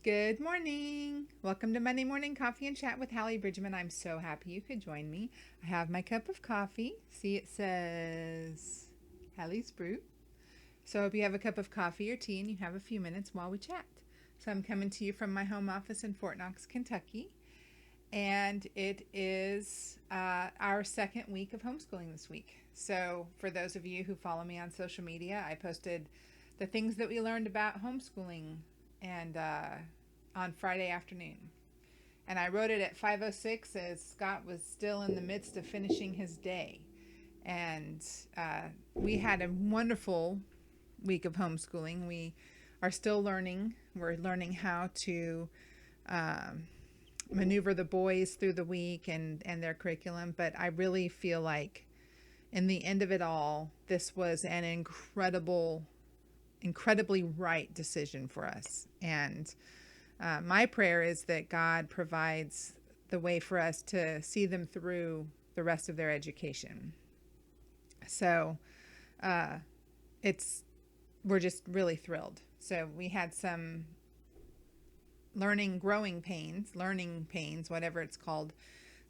Good morning. Welcome to Monday Morning Coffee and Chat with Hallee Bridgeman. I'm so happy you could join me. I have my cup of coffee. See, it says Hallie's Brew. So I hope you have a cup of coffee or tea and you have a few minutes while we chat. So I'm coming to you from my home office in Fort Knox, Kentucky. And it is our second week of homeschooling this week. So for those of you who follow me on social media, I posted the things that we learned about homeschooling and on Friday afternoon. And I wrote it at 5:06 as Scott was still in the midst of finishing his day. And we had a wonderful week of homeschooling. We are still learning. We're learning how to maneuver the boys through the week and their curriculum. But I really feel like in the end of it all, this was an incredibly right decision for us. And my prayer is that God provides the way for us to see them through the rest of their education. So we're just really thrilled. So we had some learning pains, whatever it's called,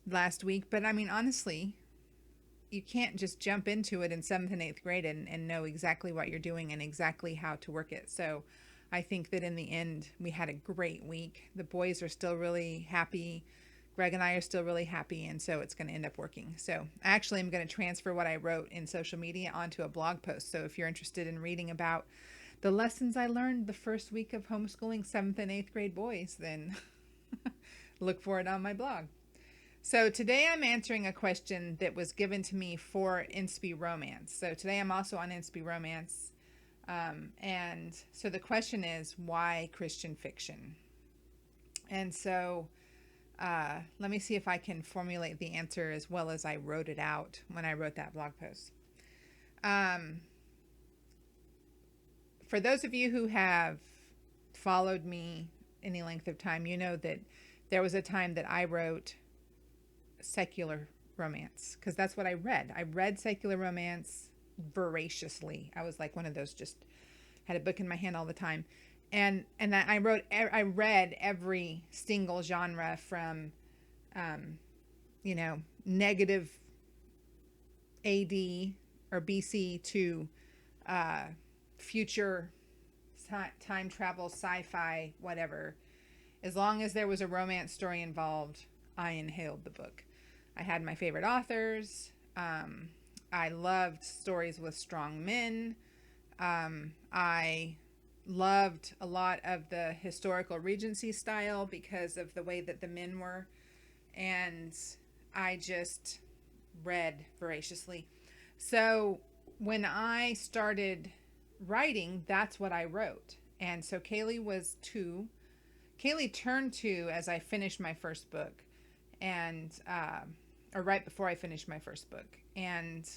last week. But I mean, honestly, you can't just jump into it in 7th and 8th grade and know exactly what you're doing and exactly how to work it. So I think that in the end, we had a great week. The boys are still really happy. Greg and I are still really happy, and so it's going to end up working. So actually, I'm going to transfer what I wrote in social media onto a blog post. So if you're interested in reading about the lessons I learned the first week of homeschooling 7th and 8th grade boys, then look for it on my blog. So today I'm answering a question that was given to me for Inspi Romance. So today I'm also on Inspi Romance. And so the question is, why Christian fiction? And so let me see if I can formulate the answer as well as I wrote it out when I wrote that blog post. For those of you who have followed me any length of time, you know that there was a time that I wrote secular romance, because that's what I read. I read secular romance voraciously. I was like one of those, just had a book in my hand all the time. And I read every single genre from, negative AD or BC to future time travel, sci-fi, whatever. As long as there was a romance story involved, I inhaled the book. I had my favorite authors. I loved stories with strong men. I loved a lot of the historical Regency style because of the way that the men were. And I just read voraciously. So when I started writing, that's what I wrote. And so Kaylee was 2. Kaylee turned 2 as I finished my first book, and or right before I finished my first book. And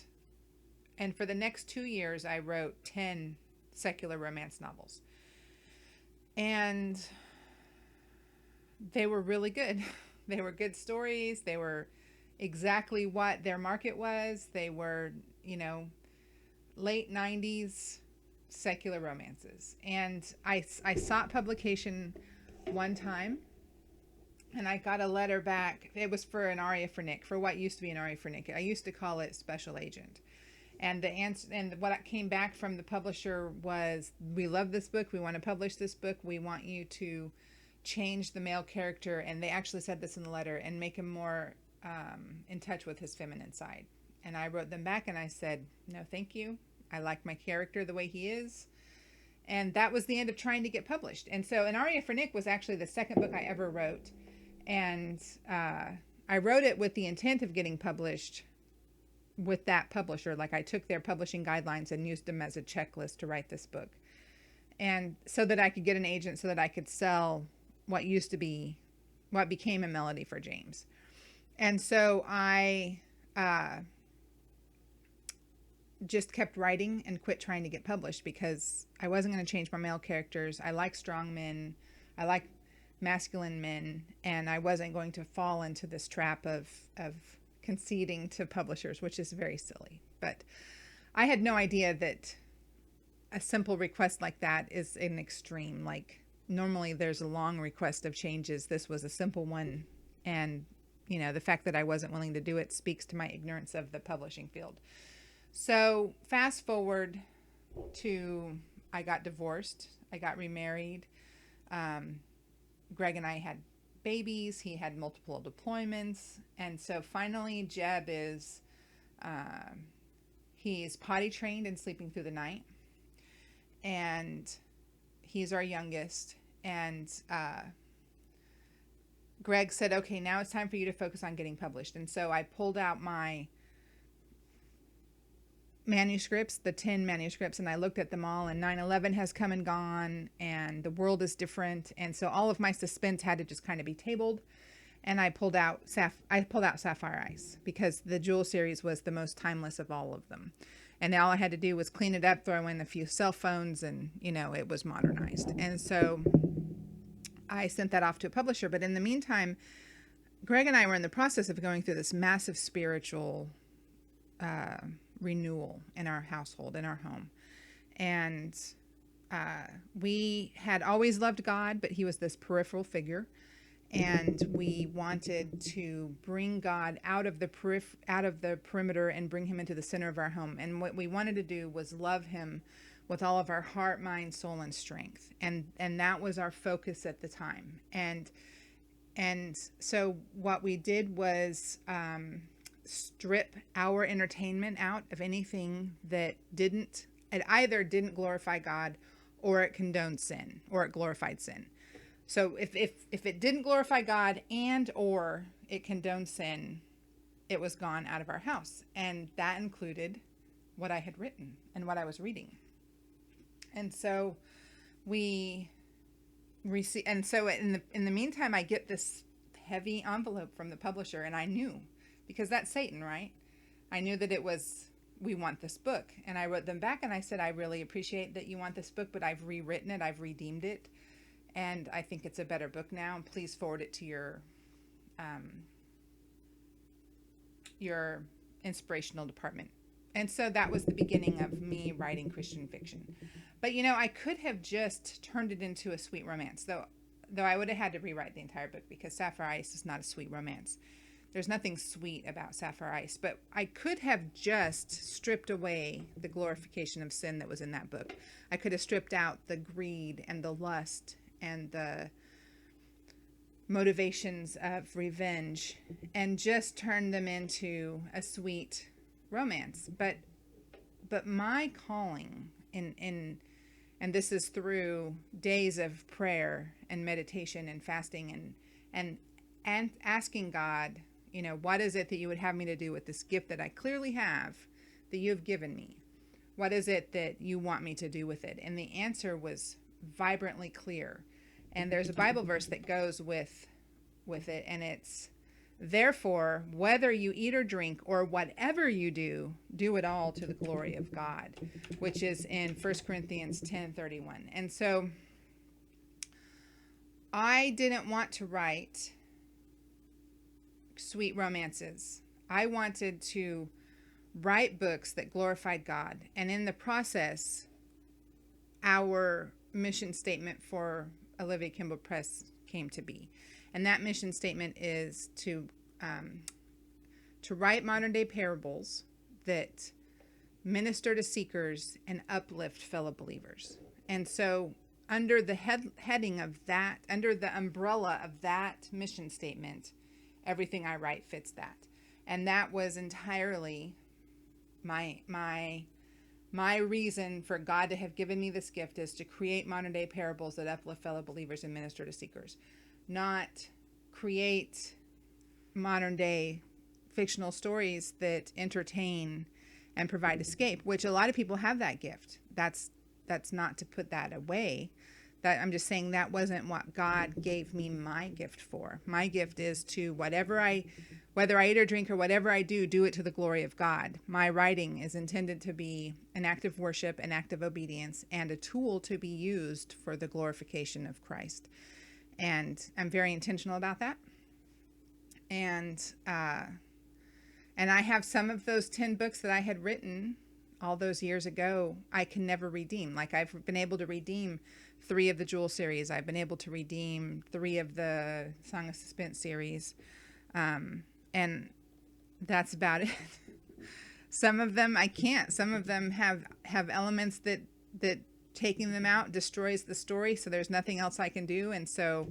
for the next 2 years, I wrote 10 secular romance novels. And they were really good. They were good stories. They were exactly what their market was. They were, late 90s secular romances. And I sought publication one time, and I got a letter back. It was for an Aria for Nick, for what used to be an Aria for Nick. I used to call it Special Agent. And the answer, and what came back from the publisher was, we love this book. We want to publish this book. We want you to change the male character. And they actually said this in the letter, and make him more in touch with his feminine side. And I wrote them back and I said, no, thank you. I like my character the way he is. And that was the end of trying to get published. And so An Aria for Nick was actually the second book I ever wrote. And I wrote it with the intent of getting published with that publisher. Like, I took their publishing guidelines and used them as a checklist to write this book. And so that I could get an agent, so that I could sell what became A Melody for James. And so I just kept writing and quit trying to get published, because I wasn't going to change my male characters. I like strong men. I like masculine men. And I wasn't going to fall into this trap of conceding to publishers, which is very silly. But I had no idea that a simple request like that is an extreme. Like, normally there's a long request of changes. This was a simple one. And, the fact that I wasn't willing to do it speaks to my ignorance of the publishing field. So fast forward to, I got divorced. I got remarried. Greg and I had babies. He had multiple deployments. And so finally Jeb is, he's potty trained and sleeping through the night. And he's our youngest. And Greg said, okay, now it's time for you to focus on getting published. And so I pulled out my manuscripts, the 10 manuscripts, and I looked at them all, and 9/11 has come and gone, and the world is different. And so all of my suspense had to just kind of be tabled. And I pulled out Sapphire Ice, because the Jewel series was the most timeless of all of them. And all I had to do was clean it up, throw in a few cell phones, and, it was modernized. And so I sent that off to a publisher. But in the meantime, Greg and I were in the process of going through this massive spiritual renewal in our household, in our home. And we had always loved God, but he was this peripheral figure. And we wanted to bring God out of the perimeter and bring him into the center of our home. And what we wanted to do was love him with all of our heart, mind, soul, and strength. And that was our focus at the time. And so what we did was strip our entertainment out of anything that either didn't glorify God, or it condoned sin, or it glorified sin. So if it didn't glorify God and or it condoned sin, it was gone out of our house. And that included what I had written and what I was reading. And so in the meantime, I get this heavy envelope from the publisher, and I knew, because that's Satan, right? I knew that it was, we want this book. And I wrote them back and I said, I really appreciate that you want this book, but I've rewritten it. I've redeemed it. And I think it's a better book now. And please forward it to your inspirational department. And so that was the beginning of me writing Christian fiction. But, I could have just turned it into a sweet romance, though I would have had to rewrite the entire book, because Sapphire Ice is not a sweet romance. There's nothing sweet about Sapphire Ice, but I could have just stripped away the glorification of sin that was in that book. I could have stripped out the greed and the lust and the motivations of revenge and just turned them into a sweet romance. But my calling and this is through days of prayer and meditation and fasting and asking God, what is it that you would have me to do with this gift that I clearly have, that you have given me? What is it that you want me to do with it? And the answer was vibrantly clear. And there's a Bible verse that goes with it, and it's, therefore, whether you eat or drink or whatever you do, do it all to the glory of God, which is in 1 Corinthians 10:31. And so I didn't want to write sweet romances. I wanted to write books that glorified God. And in the process, our mission statement for Olivia Kimball Press came to be. And that mission statement is to write modern day parables that minister to seekers and uplift fellow believers. And so under the heading of that, under the umbrella of that mission statement, everything I write fits that. And that was entirely my reason for God to have given me this gift, is to create modern day parables that uplift fellow believers and minister to seekers, not create modern day fictional stories that entertain and provide escape, which a lot of people have that gift. That's not to put that away. That I'm just saying that wasn't what God gave me my gift for. My gift is to whether I eat or drink or whatever I do it to the glory of God. My writing is intended to be an act of worship, an act of obedience, and a tool to be used for the glorification of Christ. And I'm very intentional about that. And I have some of those 10 books that I had written all those years ago, I can never redeem. Like, I've been able to redeem 3 of the Jewel series. I've been able to redeem 3 of the Song of Suspense series. And that's about it. Some of them I can't. Some of them have elements that taking them out destroys the story, so there's nothing else I can do, and so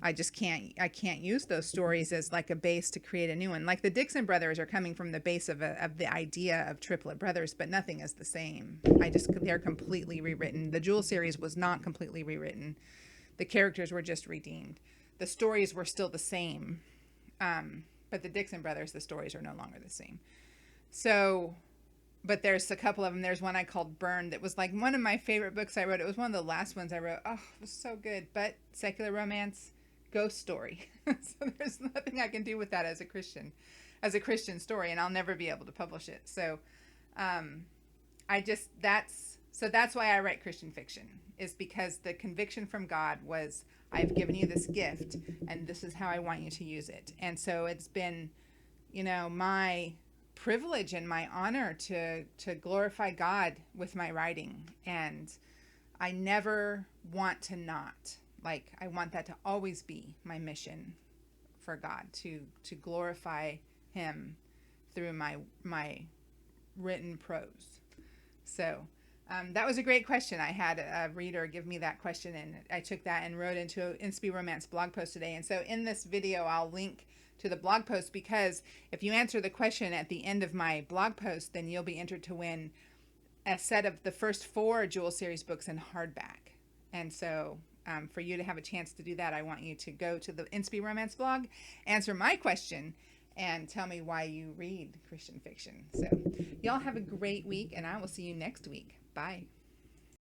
I just can't use those stories as like a base to create a new one. Like the Dixon brothers are coming from the base of the idea of triplet brothers, but nothing is the same. They're completely rewritten. The Jewel series was not completely rewritten. The characters were just redeemed. The stories were still the same. But the Dixon brothers, the stories are no longer the same. So, but there's a couple of them. There's one I called Burn that was like one of my favorite books I wrote. It was one of the last ones I wrote. Oh, it was so good. But secular romance, ghost story. So there's nothing I can do with that as a Christian story, and I'll never be able to publish it. So, that's why I write Christian fiction, is because the conviction from God was, I've given you this gift, and this is how I want you to use it. And so it's been, my privilege and my honor to glorify God with my writing. And I never want to not. Like, I want that to always be my mission for God, to glorify Him through my written prose. So that was a great question. I had a reader give me that question, and I took that and wrote into an Inspi Romance blog post today. And so in this video, I'll link to the blog post, because if you answer the question at the end of my blog post, then you'll be entered to win a set of the first 4 Jewel series books in hardback. And so for you to have a chance to do that, I want you to go to the Inspi Romance blog, answer my question, and tell me why you read Christian fiction. So y'all have a great week, and I will see you next week. Bye.